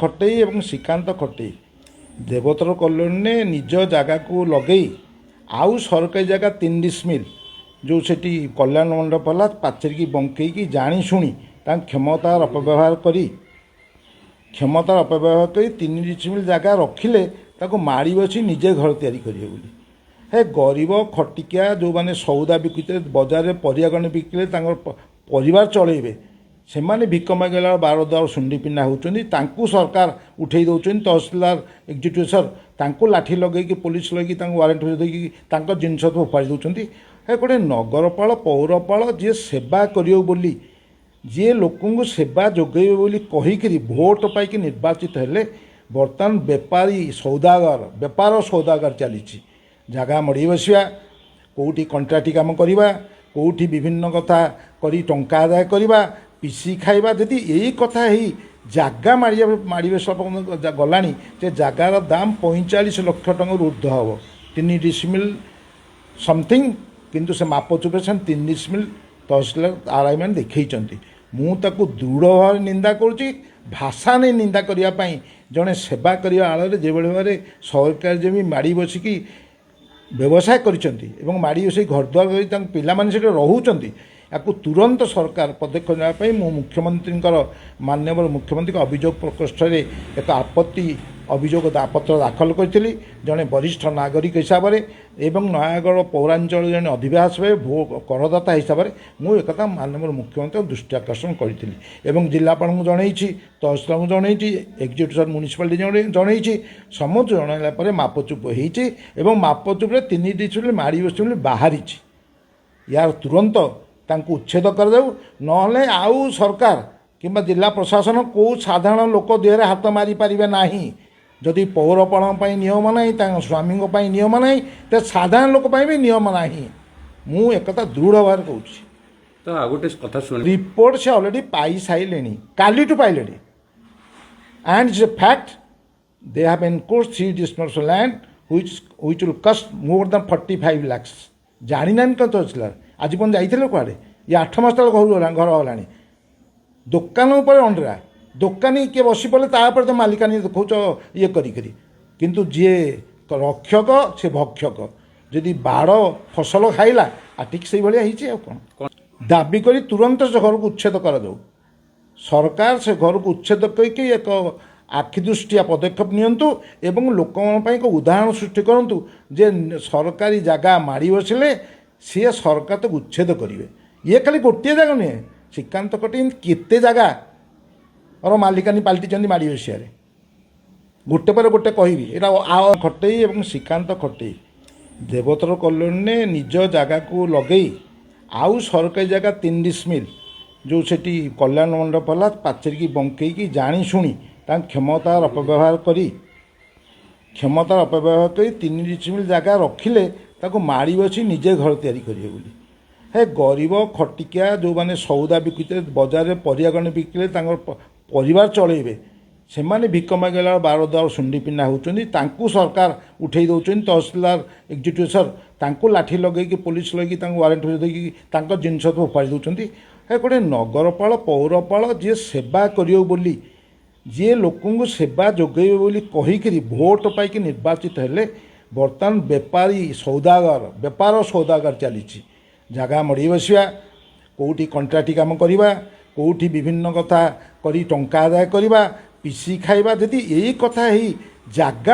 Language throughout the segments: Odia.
ଖଟେଇ ଏବଂ ଶ୍ରୀକାନ୍ତ ଖଟେଇ ଦେବୋତ୍ତର କଲୋନୀରେ ନିଜ ଜାଗାକୁ ଲଗେଇ ଆଉ ସରକାରୀ ଜାଗା 3 ଡିସମିଲ୍ ଯେଉଁ ସେଠି କଲ୍ୟାଣ ମଣ୍ଡପ ହେଲା ପାଚେରିକି ବଙ୍କେଇକି ଜାଣିଶୁଣି ତାଙ୍କ କ୍ଷମତାର ଅପବ୍ୟବହାର କରି 3 ଡିସମିଲ୍ ଜାଗା ରଖିଲେ ତାକୁ ମାଡ଼ି ବସି ନିଜେ ଘର ତିଆରି କରିବେ ବୋଲି। ହେ ଗରିବ ଖଟିକିଆ ଯେଉଁମାନେ ସଉଦା ବିକୁଥିଲେ ବଜାରରେ ପରିବା ଗଣ୍ଡେ ବିକିଲେ ତାଙ୍କର ପରିବାର ଚଳେଇବେ, ସେମାନେ ଭିକ ମାଗିଲା ବାର ଦ୍ୱାର ଶୁଣ୍ଡି ପିଣ୍ଡା ହେଉଛନ୍ତି। ତାଙ୍କୁ ସରକାର ଉଠେଇ ଦେଉଛନ୍ତି, ତହସିଲଦାର ଏକ୍ଜିକ୍ୟୁଟିଭ୍ ତାଙ୍କୁ ଲାଠି ଲଗେଇକି ପୋଲିସ ଲଗେଇକି ତାଙ୍କୁ ୱାରେଣ୍ଟ ଦେଇକି ତାଙ୍କ ଜିନିଷ ସବୁ ଫୋପାଡ଼ି ଦେଉଛନ୍ତି। ହେ ଗୋଟେ ନଗରପାଳ ପୌରପାଳ ଯିଏ ସେବା କରିବ ବୋଲି, ଯିଏ ଲୋକଙ୍କୁ ସେବା ଯୋଗାଇବେ ବୋଲି କହିକିରି ଭୋଟ ପାଇକି ନିର୍ବାଚିତ ହେଲେ, ବର୍ତ୍ତମାନ ବେପାର ସୌଦାଗର ଚାଲିଛି। ଜାଗା ମଡ଼ି ବସିବା, କେଉଁଠି କଣ୍ଟ୍ରାକ୍ଟି କାମ କରିବା, କେଉଁଠି ବିଭିନ୍ନ କଥା କରି ଟଙ୍କା ଆଦାୟ କରିବା, ପିସି ଖାଇବା। ଯଦି ଏଇ କଥା ହେଇ ଜାଗା ମାଡ଼ି ବସିବା ଗଲାଣି, ଯେ ଜାଗାର ଦାମ 45 ଲକ୍ଷ ଟଙ୍କାରୁ ଉର୍ଦ୍ଧ୍ୱ ହେବ। 3 ଡିସମିଲ୍ ସମଥିଙ୍ଗ, କିନ୍ତୁ ସେ ମାପଚୁପରେ 3 ଡିସମିଲ୍ ତହସିଲଦାର ଆର୍ଆଇ ମାନେ ଦେଖେଇଛନ୍ତି। ମୁଁ ତାକୁ ଦୃଢ଼ ଭାବରେ ନିନ୍ଦା କରୁଛି। ଭାଷା ନେଇ ନିନ୍ଦା କରିବା ପାଇଁ ଜଣେ ସେବା କରିବା ଆଳରେ ଯେଭଳି ଭାବରେ ସରକାର ଯେମିତି ମାଡ଼ି ବସିକି ବ୍ୟବସାୟ କରିଛନ୍ତି ଏବଂ ମାଡ଼ି ବସିକି ଘରଦ୍ୱାର କରି ତାଙ୍କ ପିଲାମାନେ ସେଠି ରହୁଛନ୍ତି, ୟାକୁ ତୁରନ୍ତ ସରକାର ପଦକ୍ଷେପ ନେବା ପାଇଁ ମୁଁ ମୁଖ୍ୟମନ୍ତ୍ରୀଙ୍କର ମାନ୍ୟବର ମୁଖ୍ୟମନ୍ତ୍ରୀଙ୍କ ଅଭିଯୋଗ ପ୍ରକୋଷ୍ଠରେ ଏକ ଅଭିଯୋଗ ପତ୍ର ଦାଖଲ କରିଥିଲି ଜଣେ ବରିଷ୍ଠ ନାଗରିକ ହିସାବରେ ଏବଂ ନୟାଗଡ଼ ପୌରାଞ୍ଚଳ ଜଣେ ଅଧିବାସୀ ଭାବେ କରଦାତା ହିସାବରେ ମୁଁ ଏକଥା ମାନ୍ୟବର ମୁଖ୍ୟମନ୍ତ୍ରୀଙ୍କ ଦୃଷ୍ଟି ଆକର୍ଷଣ କରିଥିଲି ଏବଂ ଜିଲ୍ଲାପାଳଙ୍କୁ ଜଣାଇଛି, ତହସିଲଦାରଙ୍କୁ ଜଣାଇଛି, ଏକ୍ଜିକ୍ୟୁଟିଭ୍ ମ୍ୟୁନିସିପାଲିଟି ଜଣାଇଛି। ସମସ୍ତ ଜଣାଇଲା ପରେ ମାପଚୁପ ହେଇଛି ଏବଂ ମାପଚୁପରେ 3 ଡିସମିଲ୍ ମାଡ଼ି ବସିଛି ବୋଲି ବାହାରିଛି। ୟାର ତୁରନ୍ତ ତାଙ୍କୁ ଉଚ୍ଛେଦ କରାଯାଉ, ନହେଲେ ଆଉ ସରକାର କିମ୍ବା ଜିଲ୍ଲା ପ୍ରଶାସନ କେଉଁ ସାଧାରଣ ଲୋକ ଦେହରେ ହାତ ମାରିପାରିବେ ନାହିଁ। ଯଦି ପୌରପାଳଙ୍କ ପାଇଁ ନିୟମ ନାହିଁ, ତାଙ୍କ ସ୍ୱାମୀଙ୍କ ପାଇଁ ନିୟମ ନାହିଁ, ତେବେ ସାଧାରଣ ଲୋକ ପାଇଁ ବି ନିୟମ ନାହିଁ। ମୁଁ ଏକଥା ଦୃଢ଼ ଭାବରେ କହୁଛି। ତ ଆଉ ଗୋଟେ କଥା ଶୁଣ, ରିପୋର୍ଟ ସେ ଅଲରେଡ଼ି ପାଇସାରିଲେଣି, କାଲିଠୁ ପାଇଲେଣି। And it's a fact they have encroached 3 decimals land which will cost more than 45 lakhs। ଜାଣିନାହାନ୍ତି କ'ଣ ତହସିଲଦାର? ଆଜି ପର୍ଯ୍ୟନ୍ତ ଯାଇଥିଲେ କୁଆଡ଼େ? ଇଏ 8 ମାସ ତଳେ ଘର ହେଲାଣି। ଦୋକାନ ଉପରେ ଅଣ୍ଡରା, ଦୋକାନୀ କିଏ ବସି ପଡ଼ିଲେ ତାପରେ ତ ମାଲିକାନୀ ଦେଖାଉଛ ଇଏ କରିକିରି। କିନ୍ତୁ ଯିଏ ରକ୍ଷକ ସେ ଭକ୍ଷକ। ଯଦି ବାଡ଼ ଫସଲ ଖାଇଲା, ଠିକ୍ ସେଇଭଳିଆ ହେଇଛି। ଆଉ କ'ଣ ଦାବି କରି ତୁରନ୍ତ ସେ ଘରକୁ ଉଚ୍ଛେଦ କରାଯାଉ। ସରକାର ସେ ଘରକୁ ଉଚ୍ଛେଦ କରିକି ଏକ ଆଖିଦୃଷ୍ଟିଆ ପଦକ୍ଷେପ ନିଅନ୍ତୁ ଏବଂ ଲୋକମାନଙ୍କ ପାଇଁ ଏକ ଉଦାହରଣ ସୃଷ୍ଟି କରନ୍ତୁ ଯେ ସରକାରୀ ଜାଗା ମାଡ଼ି ବସିଲେ ସିଏ ସରକାର ତାକୁ ଉଚ୍ଛେଦ କରିବେ। ଇଏ ଖାଲି ଗୋଟିଏ ଜାଗା ନୁହେଁ, ଶ୍ରୀକାନ୍ତ ଖଟେଇ କେତେ ଜାଗାର ମାଲିକାନୀ ପାଲଟିଛନ୍ତି ମାଡ଼ି ବସିବାରେ। ଗୋଟେ ପରେ ଗୋଟେ କହିବି। ଏଇଟା ଖଟେଇ ଏବଂ ଶ୍ରୀକାନ୍ତ ଖଟେଇ ଦେବୋତ୍ତର କଲୋନୀରେ ନିଜ ଜାଗାକୁ ଲଗେଇ ଆଉ ସରକାରୀ ଜାଗା 3 ଡିସମିଲ୍ ଯେଉଁ ସେଠି କଲ୍ୟାଣ ମଣ୍ଡପ ହେଲା ପାଚେରିକି ବଙ୍କେଇକି ଜାଣିଶୁଣି ତାଙ୍କ କ୍ଷମତାର ଅପବ୍ୟବହାର କରି 3 ଡିସମିଲ୍ ଜାଗା ରଖିଲେ ତାକୁ ମାଡ଼ି ବସି ନିଜେ ଘର ତିଆରି କରିବେ ବୋଲି। ହେ ଗରିବ ଖଟିକିଆ ଯେଉଁମାନେ ସଉଦା ବିକୁଥିଲେ ବଜାରରେ ପରିବା ଗଣ୍ଡେ ବିକିଲେ ତାଙ୍କର ପରିବାର ଚଳେଇବେ, ସେମାନେ ଭିକ ମାଗିଲା ବାର ଦ୍ୱାର ଶୁଣ୍ଡି ପିଣ୍ଡା ହେଉଛନ୍ତି। ତାଙ୍କୁ ସରକାର ଉଠେଇ ଦେଉଛନ୍ତି, ତହସିଲଦାର ଏକ୍ଜିକ୍ୟୁଟିଭ୍ ତାଙ୍କୁ ଲାଠି ଲଗେଇକି ପୋଲିସ ଲଗେଇକି ତାଙ୍କୁ ୱାରେଣ୍ଟ ଦେଇକି ତାଙ୍କ ଜିନିଷ ସବୁ ଫୋପାଡ଼ି ଦେଉଛନ୍ତି। ହେ ଗୋଟେ ନଗରପାଳ ପୌରପାଳ ଯିଏ ସେବା କରିବ ବୋଲି, ଯିଏ ଲୋକଙ୍କୁ ସେବା ଯୋଗାଇବେ ବୋଲି କହିକିରି ଭୋଟ ପାଇକି ନିର୍ବାଚିତ ହେଲେ, ବର୍ତ୍ତମାନ ବେପାର ସୌଦାଗର ଚାଲିଛି। ଜାଗା ମଡ଼ି ବସିବା, କେଉଁଠି କଣ୍ଟ୍ରାକ୍ଟି କାମ କରିବା, କେଉଁଠି ବିଭିନ୍ନ କଥା କରି ଟଙ୍କା ଆଦାୟ କରିବା, ପିସି ଖାଇବା। ଯଦି ଏଇ କଥା ହେଇ ଜାଗା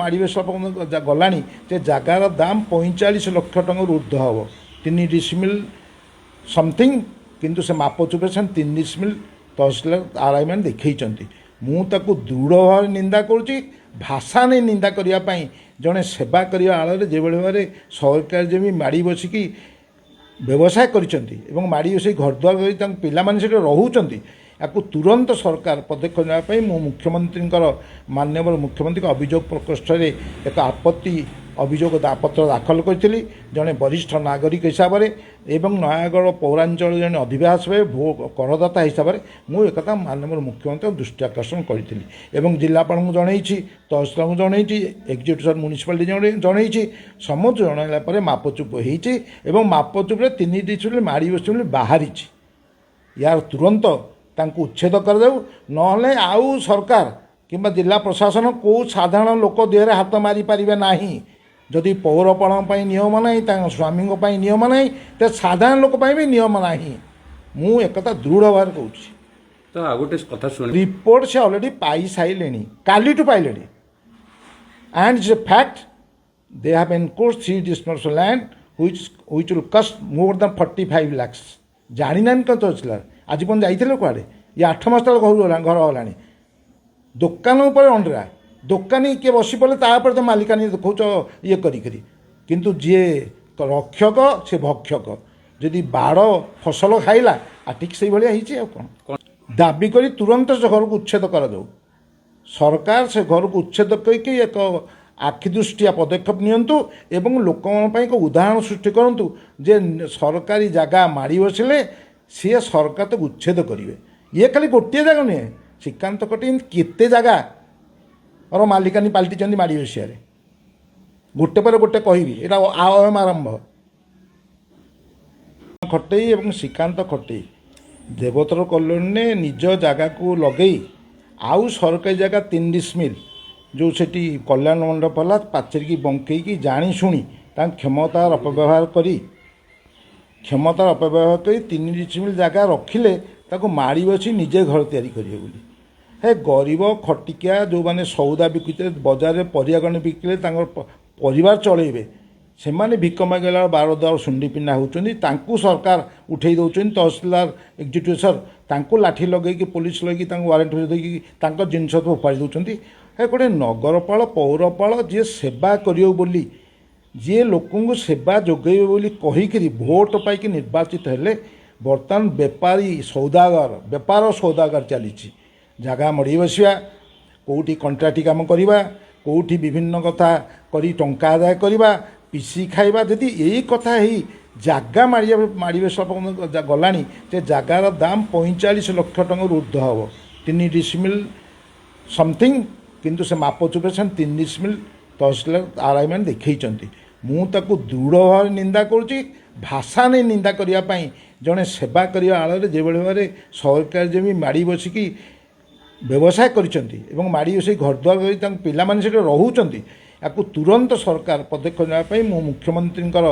ମାଡ଼ି ବସିବା ଗଲାଣି, ଯେ ଜାଗାର ଦାମ 45 ଲକ୍ଷ ଟଙ୍କାରୁ ଉର୍ଦ୍ଧ୍ୱ ହେବ। 3 ଡିସମିଲ୍ ସମଥିଙ୍ଗ, କିନ୍ତୁ ସେ ମାପଚୁପରେ 3 ଡିସମିଲ୍ ତହସିଲଦାର ଆର୍ଆଇ ମାନେ ଦେଖେଇଛନ୍ତି। ମୁଁ ତାକୁ ଦୃଢ଼ ଭାବରେ ନିନ୍ଦା କରୁଛି। ଭାଷା ନେଇ ନିନ୍ଦା କରିବା ପାଇଁ ଜଣେ ସେବା କରିବା ଆଳରେ ଯେଭଳି ଭାବରେ ସରକାର ଯେମିତି ମାଡ଼ି ବସିକି ବ୍ୟବସାୟ କରିଛନ୍ତି ଏବଂ ମାଡ଼ି ବସିକି ଘରଦ୍ୱାର କରି ତାଙ୍କ ପିଲାମାନେ ସେଠି ରହୁଛନ୍ତି, ୟାକୁ ତୁରନ୍ତ ସରକାର ପଦକ୍ଷେପ ନେବା ପାଇଁ ମୁଁ ମୁଖ୍ୟମନ୍ତ୍ରୀଙ୍କର ମାନ୍ୟବର ମୁଖ୍ୟମନ୍ତ୍ରୀଙ୍କ ଅଭିଯୋଗ ପ୍ରକୋଷ୍ଠରେ ଏକ ଅଭିଯୋଗ ପତ୍ର ଦାଖଲ କରିଥିଲି ଜଣେ ବରିଷ୍ଠ ନାଗରିକ ହିସାବରେ ଏବଂ ନୟାଗଡ଼ ପୌରାଞ୍ଚଳ ଜଣେ ଅଧିବାସୀ ଭାବେ କରଦାତା ହିସାବରେ ମୁଁ ଏକଥା ମାନ୍ୟବର ମୁଖ୍ୟମନ୍ତ୍ରୀଙ୍କ ଦୃଷ୍ଟି ଆକର୍ଷଣ କରିଥିଲି ଏବଂ ଜିଲ୍ଲାପାଳଙ୍କୁ ଜଣାଇଛି, ତହସିଲଦାରଙ୍କୁ ଜଣାଇଛି, ଏକ୍ଜିକ୍ୟୁଟିଭ୍ ମ୍ୟୁନିସିପାଲିଟି ଜଣାଇଛି। ସମସ୍ତ ଜଣାଇଲା ପରେ ମାପଚୁପ ହେଇଛି ଏବଂ ମାପଚୁପରେ 3 ଡିସମିଲ୍ ମାଡ଼ି ବସିଛି ବୋଲି ବାହାରିଛି। ୟାର ତୁରନ୍ତ ତାଙ୍କୁ ଉଚ୍ଛେଦ କରାଯାଉ, ନହେଲେ ଆଉ ସରକାର କିମ୍ବା ଜିଲ୍ଲା ପ୍ରଶାସନ କେଉଁ ସାଧାରଣ ଲୋକ ଦେହରେ ହାତ ମାରିପାରିବେ ନାହିଁ। ଯଦି ପୌରପାଳନ ପାଇଁ ନିୟମ ନାହିଁ, ତାଙ୍କ ସ୍ୱାମୀଙ୍କ ପାଇଁ ନିୟମ ନାହିଁ, ତେବେ ସାଧାରଣ ଲୋକ ପାଇଁ ବି ନିୟମ ନାହିଁ। ମୁଁ ଏକଥା ଦୃଢ଼ ଭାବରେ କହୁଛି। ତ ଆଉ ଗୋଟେ କଥା ଶୁଣି ରିପୋର୍ଟ ସେ ଅଲରେଡ଼ି ପାଇସାରିଲେଣି, କାଲିଠୁ ପାଇଲେଣି। And it's a fact they have encroached 3 decimals land which will cost more than 45 lakhs। ଜାଣିନାହାନ୍ତି କ'ଣ ଚଳିଥିଲା? ଆଜି ପର୍ଯ୍ୟନ୍ତ ଯାଇଥିଲେ କୁଆଡ଼େ? ଇଏ 8 ମାସ ତଳେ ଘର ଗଲାଣି। ଦୋକାନ ଉପରେ ଅଣ୍ଡରା, ଦୋକାନୀ କିଏ ବସି ପଡ଼ିଲେ ତାପରେ ତ ମାଲିକାନୀ ଦେଖାଉଛ ଇଏ କରିକିରି। କିନ୍ତୁ ଯିଏ ରକ୍ଷକ ସେ ଭକ୍ଷକ। ଯଦି ବାଡ଼ ଫସଲ ଖାଇଲା, ଆଉ ଠିକ୍ ସେଇଭଳିଆ ହେଇଛି। ଆଉ କ'ଣ ଦାବି କରି ତୁରନ୍ତ ସେ ଘରକୁ ଉଚ୍ଛେଦ କରାଯାଉ। ସରକାର ସେ ଘରକୁ ଉଚ୍ଛେଦ କରିକି ଏକ ଆଖିଦୃଷ୍ଟିଆ ପଦକ୍ଷେପ ନିଅନ୍ତୁ ଏବଂ ଲୋକମାନଙ୍କ ପାଇଁ ଏକ ଉଦାହରଣ ସୃଷ୍ଟି କରନ୍ତୁ ଯେ ସରକାରୀ ଜାଗା ମାଡ଼ି ବସିଲେ ସିଏ ସରକାର ତାକୁ ଉଚ୍ଛେଦ କରିବେ। ଇଏ ଖାଲି ଗୋଟିଏ ଜାଗା ନୁହେଁ, ଶ୍ରୀକାନ୍ତ କଟେଇ ଏମିତି କେତେ ଜାଗାର ମାଲିକାନୀ ପାଲଟିଛନ୍ତି ମାଡ଼ି ବସିବାରେ। ଗୋଟେ ପରେ ଗୋଟେ କହିବି, ଏଇଟା ଆରମ୍ଭ। ଖଟେଇ ଏବଂ ଶ୍ରୀକାନ୍ତ ଖଟେଇ ଦେବୋତ୍ତର କଲୋନୀରେ ନିଜ ଜାଗାକୁ ଲଗେଇ ଆଉ ସରକାରୀ ଜାଗା 3 ଡିସମିଲ୍ ଯେଉଁ ସେଠି କଲ୍ୟାଣ ମଣ୍ଡପ ହେଲା ପାଚେରିକି ବଙ୍କେଇକି ଜାଣି ଶୁଣି ତାଙ୍କ କ୍ଷମତାର ଅପବ୍ୟବହାର କରି 3 ଡିସମିଲ୍ ଜାଗା ରଖିଲେ ତାକୁ ମାଡ଼ି ବସି ନିଜେ ଘର ତିଆରି କରିବେ ବୋଲି। ହେ ଗରିବ ଖଟିକିଆ ଯେଉଁମାନେ ସଉଦା ବିକୁଥିଲେ, ବଜାରରେ ପରିବାଗଣି ବିକିଲେ ତାଙ୍କର ପରିବାର ଚଳେଇବେ, ସେମାନେ ଭିକ ମାଗିଲା ବାରଦ୍ୱାର ଶୁଣ୍ଡି ପିଣ୍ଡା ହେଉଛନ୍ତି। ତାଙ୍କୁ ସରକାର ଉଠେଇ ଦେଉଛନ୍ତି। ତହସିଲଦାର ଏକ୍ଜିକ୍ୟୁଟିଭ୍ ତାଙ୍କୁ ଲାଠି ଲଗେଇକି ପୋଲିସ ଲଗେଇକି ତାଙ୍କୁ ୱାରେଣ୍ଟ ଦେଇକି ତାଙ୍କ ଜିନିଷ ସବୁ ଫୋପାଡ଼ି ଦେଉଛନ୍ତି। ହେ ଗୋଟେ ନଗରପାଳ ପୌରପାଳ ଯିଏ ସେବା କରିବ ବୋଲି, ଯିଏ ଲୋକଙ୍କୁ ସେବା ଯୋଗାଇବେ ବୋଲି କହିକିରି ଭୋଟ ପାଇକି ନିର୍ବାଚିତ ହେଲେ, ବର୍ତ୍ତମାନ ବେପାର ସୌଦାଗର ଚାଲିଛି। ଜାଗା ମଡ଼ି ବସିବା, କେଉଁଠି କଣ୍ଟ୍ରାକ୍ଟି କାମ କରିବା, କେଉଁଠି ବିଭିନ୍ନ କଥା କରି ଟଙ୍କା ଆଦାୟ କରିବା, ପିସି ଖାଇବା। ଯଦି ଏଇ କଥା ହେଇ ଜାଗା ମାଡ଼ି ବସିବା ପର୍ଯ୍ୟନ୍ତ ଗଲାଣି, ଯେ ଜାଗାର ଦାମ 45 ଲକ୍ଷ ଟଙ୍କାରୁ ଉର୍ଦ୍ଧ୍ୱ ହେବ। 3 ଡିସମିଲ୍ ସମଥିଙ୍ଗ, କିନ୍ତୁ ସେ ମାପଚୁପରେ ସେ 3 ଡିସମିଲ୍ ତହସିଲଦାର ଆର୍ଆଇ ମାନେ ଦେଖେଇଛନ୍ତି। ମୁଁ ତାକୁ ଦୃଢ଼ ଭାବରେ ନିନ୍ଦା କରୁଛି। ଭାଷା ନେଇ ନିନ୍ଦା କରିବା ପାଇଁ ଜଣେ ସେବା କରିବା ଆଳରେ ଯେଭଳି ଭାବରେ ସରକାର ଯେମିତି ମାଡ଼ି ବସିକି ବ୍ୟବସାୟ କରିଛନ୍ତି ଏବଂ ମାଡ଼ି ବସିକି ଘରଦ୍ୱାର କରି ତାଙ୍କ ପିଲାମାନେ ସେଠି ରହୁଛନ୍ତି, ୟାକୁ ତୁରନ୍ତ ସରକାର ପଦକ୍ଷେପ ନେବା ପାଇଁ ମୁଁ ମୁଖ୍ୟମନ୍ତ୍ରୀଙ୍କର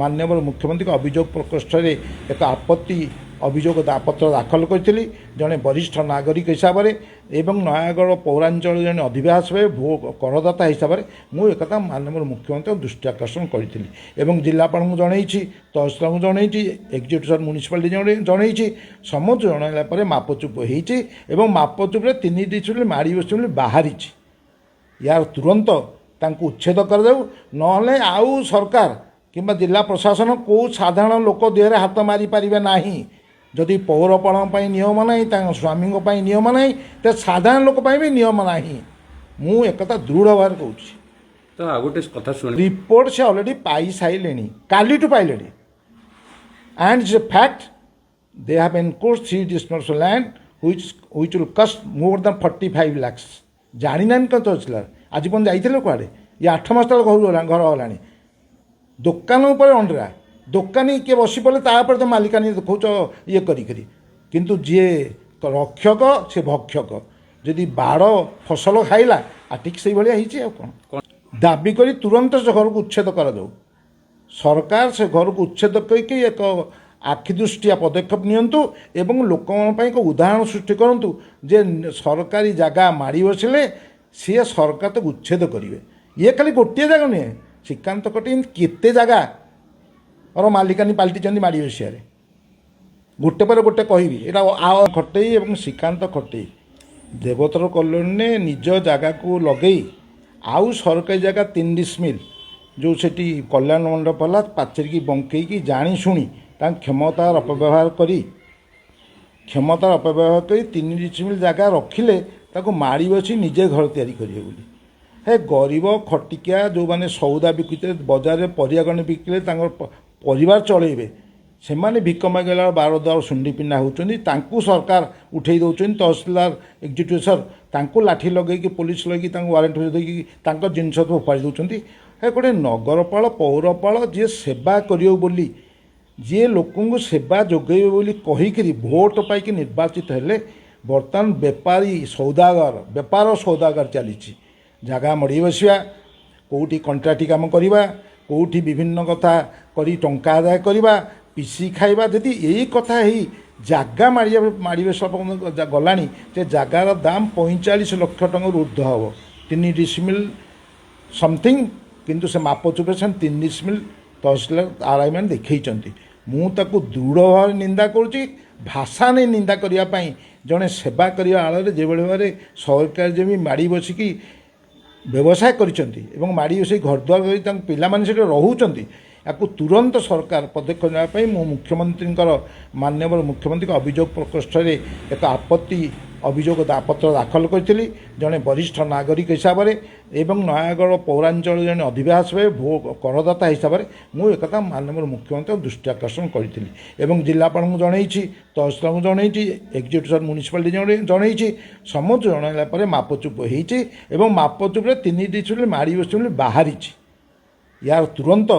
ମାନ୍ୟବର ମୁଖ୍ୟମନ୍ତ୍ରୀଙ୍କ ଅଭିଯୋଗ ପ୍ରକୋଷ୍ଠରେ ଏକ ଆପତ୍ତି ଅଭିଯୋଗ ପତ୍ର ଦାଖଲ କରିଥିଲି ଜଣେ ବରିଷ୍ଠ ନାଗରିକ ହିସାବରେ ଏବଂ ନୟାଗଡ଼ ପୌରାଞ୍ଚଳରେ ଜଣେ ଅଧିବାସୀ ଭାବେ କରଦାତା ହିସାବରେ ମୁଁ ଏକଥା ମାନ୍ୟବର ମୁଖ୍ୟମନ୍ତ୍ରୀଙ୍କ ଦୃଷ୍ଟି ଆକର୍ଷଣ କରିଥିଲି ଏବଂ ଜିଲ୍ଲାପାଳଙ୍କୁ ଜଣେଇଛି, ତହସିଲଦାରଙ୍କୁ ଜଣେଇଛି, ଏକ୍ଜିକ୍ୟୁଟିଭ୍ ମ୍ୟୁନିସିପାଲିଟି ଜଣେଇଛି। ସମସ୍ତ ଜଣାଇଲା ପରେ ମାପଚୁପ ହେଇଛି ଏବଂ ମାପଚୁପରେ 3 ଡିସମିଲ୍ ମାଡ଼ି ବସିଛି ବୋଲି ବାହାରିଛି। ୟାର ତୁରନ୍ତ ତାଙ୍କୁ ଉଚ୍ଛେଦ କରାଯାଉ, ନହେଲେ ଆଉ ସରକାର କିମ୍ବା ଜିଲ୍ଲା ପ୍ରଶାସନ କେଉଁ ସାଧାରଣ ଲୋକ ଦେହରେ ହାତ ମାରିପାରିବେ ନାହିଁ। ଯଦି ପୌରପାଳନ ପାଇଁ ନିୟମ ନାହିଁ, ତାଙ୍କ ସ୍ୱାମୀଙ୍କ ପାଇଁ ନିୟମ ନାହିଁ, ତେବେ ସାଧାରଣ ଲୋକ ପାଇଁ ବି ନିୟମ ନାହିଁ। ମୁଁ ଏକଥା ଦୃଢ଼ ଭାବରେ କହୁଛି। ତ ଆଉ ଗୋଟେ କଥା ଶୁଣି ରିପୋର୍ଟ ସେ ଅଲରେଡ଼ି ପାଇସାରିଲେଣି, କାଲିଠୁ ପାଇଲେଣି। And it's a fact they have encroached 3 decimals land which will cost more than 45 lakhs। ଜାଣିନାହାନ୍ତି କ'ଣ ଚଳିଥିଲା? ଆଜି ପର୍ଯ୍ୟନ୍ତ ଯାଇଥିଲେ କୁଆଡ଼େ? ଇଏ 8 ମାସ ତଳେ ଘର ଗଲାଣି। ଦୋକାନ ଉପରେ ଅଣ୍ଡରା, ଦୋକାନୀ କିଏ ବସି ପଡ଼ିଲେ ତାପରେ ତ ମାଲିକାନୀ ଦେଖାଉଛ ଇଏ କରିକିରି। କିନ୍ତୁ ଯିଏ ରକ୍ଷକ ସେ ଭକ୍ଷକ। ଯଦି ବାଡ଼ ଫସଲ ଖାଇଲା, ଆଉ ଠିକ୍ ସେଇଭଳିଆ ହେଇଛି। ଆଉ କ'ଣ ଦାବି କରି ତୁରନ୍ତ ସେ ଘରକୁ ଉଚ୍ଛେଦ କରାଯାଉ। ସରକାର ସେ ଘରକୁ ଉଚ୍ଛେଦ କରିକି ଏକ ଆଖିଦୃଷ୍ଟିଆ ପଦକ୍ଷେପ ନିଅନ୍ତୁ ଏବଂ ଲୋକମାନଙ୍କ ପାଇଁ ଏକ ଉଦାହରଣ ସୃଷ୍ଟି କରନ୍ତୁ ଯେ ସରକାରୀ ଜାଗା ମାଡ଼ି ବସିଲେ ସିଏ ସରକାର ତାକୁ ଉଚ୍ଛେଦ କରିବେ। ଇଏ ଖାଲି ଗୋଟିଏ ଜାଗା ନୁହେଁ, ଶ୍ରୀକାନ୍ତ କଟେଇ ଏମିତି କେତେ ଜାଗାର ମାଲିକାନୀ ପାଲଟିଛନ୍ତି ମାଡ଼ି ବସିବାରେ। ଗୋଟେ ପରେ ଗୋଟେ କହିବି, ଏଇଟା ଖଟେଇ ଏବଂ ଶ୍ରୀକାନ୍ତ ଖଟେଇ ଦେବୋତ୍ତର କଲୋନୀରେ ନିଜ ଜାଗାକୁ ଲଗେଇ ଆଉ ସରକାରୀ ଜାଗା 3 ଡିସମିଲ୍ ଯେଉଁ ସେଠି କଲ୍ୟାଣ ମଣ୍ଡପ ହେଲା ପାଚେରିକି ବଙ୍କେଇକି ଜାଣି ଶୁଣି ତାଙ୍କ କ୍ଷମତାର ଅପବ୍ୟବହାର କରି 3 ଡିସମିଲ୍ ଜାଗା ରଖିଲେ ତାକୁ ମାଡ଼ି ବସି ନିଜେ ଘର ତିଆରି କରିବେ ବୋଲି। ହେ ଗରିବ ଖଟିକିଆ ଯେଉଁମାନେ ସଉଦା ବିକୁଥିଲେ, ବଜାରରେ ପରିବାଗଣି ବିକିଲେ ତାଙ୍କର ପରିବାର ଚଳେଇବେ, ସେମାନେ ଭିକ ମାଗିଲା ବାରଦ୍ୱାର ଶୁଣ୍ଡି ପିଣ୍ଡା ହେଉଛନ୍ତି। ତାଙ୍କୁ ସରକାର ଉଠେଇ ଦେଉଛନ୍ତି। ତହସିଲଦାର ଏକ୍ଜିକ୍ୟୁଟିଭ୍ ତାଙ୍କୁ ଲାଠି ଲଗେଇକି ପୋଲିସ ଲଗେଇକି ତାଙ୍କୁ ୱାରେଣ୍ଟ ଦେଇକି ତାଙ୍କ ଜିନିଷ ସବୁ ଫୋପାଡ଼ି ଦେଉଛନ୍ତି। ହେ ଗୋଟେ ନଗରପାଳ ପୌରପାଳ ଯିଏ ସେବା କରିବ ବୋଲି, ଯିଏ ଲୋକଙ୍କୁ ସେବା ଯୋଗାଇବେ ବୋଲି କହିକିରି ଭୋଟ ପାଇକି ନିର୍ବାଚିତ ହେଲେ, ବର୍ତ୍ତମାନ ବେପାରୀ ସୌଦାଗର ବେପାର ସୌଦାଗର ଚାଲିଛି। ଜାଗା ମଡ଼ି ବସିବା, କେଉଁଠି କଣ୍ଟ୍ରାକ୍ଟି କାମ କରିବା, କେଉଁଠି ବିଭିନ୍ନ କଥା କରି ଟଙ୍କା ଆଦାୟ କରିବା, ପିସି ଖାଇବା। ଯଦି ଏଇ କଥା ହେଇ ଜାଗା ମାଡ଼ି ବସିବା ପର୍ଯ୍ୟନ୍ତ ଗଲାଣି, ଯେ ଜାଗାର ଦାମ 45 ଲକ୍ଷ ଟଙ୍କାରୁ ଉର୍ଦ୍ଧ୍ୱ ହେବ। 3 ଡିସିମିଲ୍ ସମଥିଙ୍ଗ, କିନ୍ତୁ ସେ ମାପଚୁପରେ ସେ 3 ଡିସିମିଲ୍ ତହସିଲଦାର ଆର୍ଆଇ ମାନେ ଦେଖେଇଛନ୍ତି। ମୁଁ ତାକୁ ଦୃଢ଼ ଭାବରେ ନିନ୍ଦା କରୁଛି। ଭାଷା ନେଇ ନିନ୍ଦା କରିବା ପାଇଁ ଜଣେ ସେବା କରିବା ଆଳରେ ଯେଭଳି ଭାବରେ ସରକାର ଯେମିତି ମାଡ଼ି ବସିକି ବ୍ୟବସାୟ କରିଛନ୍ତି ଏବଂ ମାଡ଼ି ବସି ଘରଦ୍ୱାର କରି ତାଙ୍କ ପିଲାମାନେ ସେଠି ରହୁଛନ୍ତି, ୟାକୁ ତୁରନ୍ତ ସରକାର ପଦକ୍ଷେପ ନେବା ପାଇଁ ମୁଁ ମୁଖ୍ୟମନ୍ତ୍ରୀଙ୍କର ମାନ୍ୟବର ମୁଖ୍ୟମନ୍ତ୍ରୀଙ୍କ ଅଭିଯୋଗ ପ୍ରକୋଷ୍ଠରେ ଏକ ଅଭିଯୋଗ ପତ୍ର ଦାଖଲ କରିଥିଲି ଜଣେ ବରିଷ୍ଠ ନାଗରିକ ହିସାବରେ ଏବଂ ନୟାଗଡ଼ ପୌରାଞ୍ଚଳରେ ଜଣେ ଅଧିବାସ ଭାବେ କରଦାତା ହିସାବରେ ମୁଁ ଏକଥା ମାନ୍ୟବର ମୁଖ୍ୟମନ୍ତ୍ରୀଙ୍କ ଦୃଷ୍ଟି ଆକର୍ଷଣ କରିଥିଲି ଏବଂ ଜିଲ୍ଲାପାଳଙ୍କୁ ଜଣେଇଛି, ତହସିଲଦାରଙ୍କୁ ଜଣେଇଛି, ଏକ୍ଜିକ୍ୟୁଟିଭ୍ ମ୍ୟୁନିସିପାଲିଟି ଜଣେଇଛି। ସମସ୍ତ ଜଣାଇଲା ପରେ ମାପଚୁପ ହେଇଛି ଏବଂ ମାପଚୁପରେ 3 ଡିସିମିଲ୍ ମାଡ଼ି ବସିଛି ବୋଲି ବାହାରିଛି। ୟାର ତୁରନ୍ତ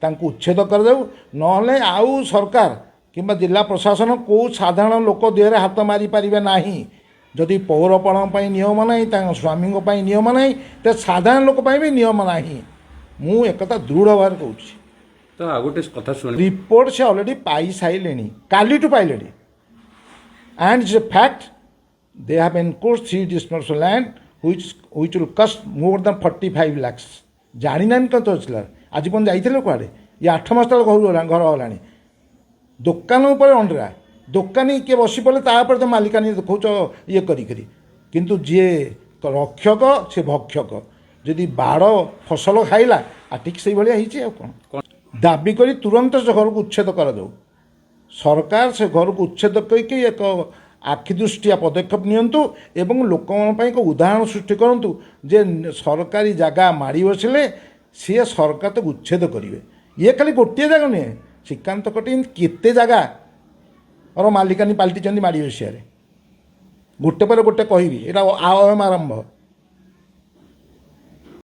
ତାଙ୍କୁ ଉଚ୍ଛେଦ କରାଯାଉ, ନହେଲେ ଆଉ ସରକାର କିମ୍ବା ଜିଲ୍ଲା ପ୍ରଶାସନ କେଉଁ ସାଧାରଣ ଲୋକ ଦେହରେ ହାତ ମାରିପାରିବେ ନାହିଁ। ଯଦି ପୌରପାଳଙ୍କ ପାଇଁ ନିୟମ ନାହିଁ, ତାଙ୍କ ସ୍ୱାମୀଙ୍କ ପାଇଁ ନିୟମ ନାହିଁ, ତ ସାଧାରଣ ଲୋକ ପାଇଁ ବି ନିୟମ ନାହିଁ। ମୁଁ ଏକଥା ଦୃଢ଼ ଭାବରେ କହୁଛି। ତ ଆଉ ଗୋଟେ କଥା ଶୁଣି ରିପୋର୍ଟ ସେ ଅଲରେଡ଼ି ପାଇସାରିଲେଣି, କାଲିଠୁ ପାଇଲେଣି। And it's a fact they have encroached 3 decimal land which will cost more than 45 lakhs। ଜାଣିନାହାନ୍ତି କ'ଣ ତହସିଲଦାର? ଆଜି ପର୍ଯ୍ୟନ୍ତ ଯାଇଥିଲେ କୁଆଡ଼େ? ଇଏ 8 ମାସ ତଳେ ଘର ହେଲାଣି। ଦୋକାନ ଉପରେ ଅଣ୍ଡରା, ଦୋକାନୀ କିଏ ବସି ପଡ଼ିଲେ ତା ଉପରେ ତ ମାଲିକାନୀ ଦେଖାଉଛ ଇଏ କରିକିରି। କିନ୍ତୁ ଯିଏ ରକ୍ଷକ ସେ ଭକ୍ଷକ। ଯଦି ବାଡ଼ ଫସଲ ଖାଇଲା, ଠିକ୍ ସେଇଭଳିଆ ହେଇଛି। ଆଉ କ'ଣ ଦାବି କରି ତୁରନ୍ତ ସେ ଘରକୁ ଉଚ୍ଛେଦ କରାଯାଉ। ସରକାର ସେ ଘରକୁ ଉଚ୍ଛେଦ କରିକି ଏକ ଆଖିଦୃଷ୍ଟିଆ ପଦକ୍ଷେପ ନିଅନ୍ତୁ ଏବଂ ଲୋକମାନଙ୍କ ପାଇଁ ଏକ ଉଦାହରଣ ସୃଷ୍ଟି କରନ୍ତୁ ଯେ ସରକାରୀ ଜାଗା ମାଡ଼ି ବସିଲେ ସିଏ ସରକାର ତାକୁ ଉଚ୍ଛେଦ କରିବେ। ଇଏ ଖାଲି ଗୋଟିଏ ଜାଗା ନୁହେଁ, ଶ୍ରୀକାନ୍ତ କୋଟି କେତେ ଜାଗାର ମାଲିକାନୀ ପାଲଟିଛନ୍ତି ମାଡ଼ି ବସିବାରେ। ଗୋଟେ ପରେ ଗୋଟେ କହିବି, ଏଇଟା ଆରମ୍ଭ।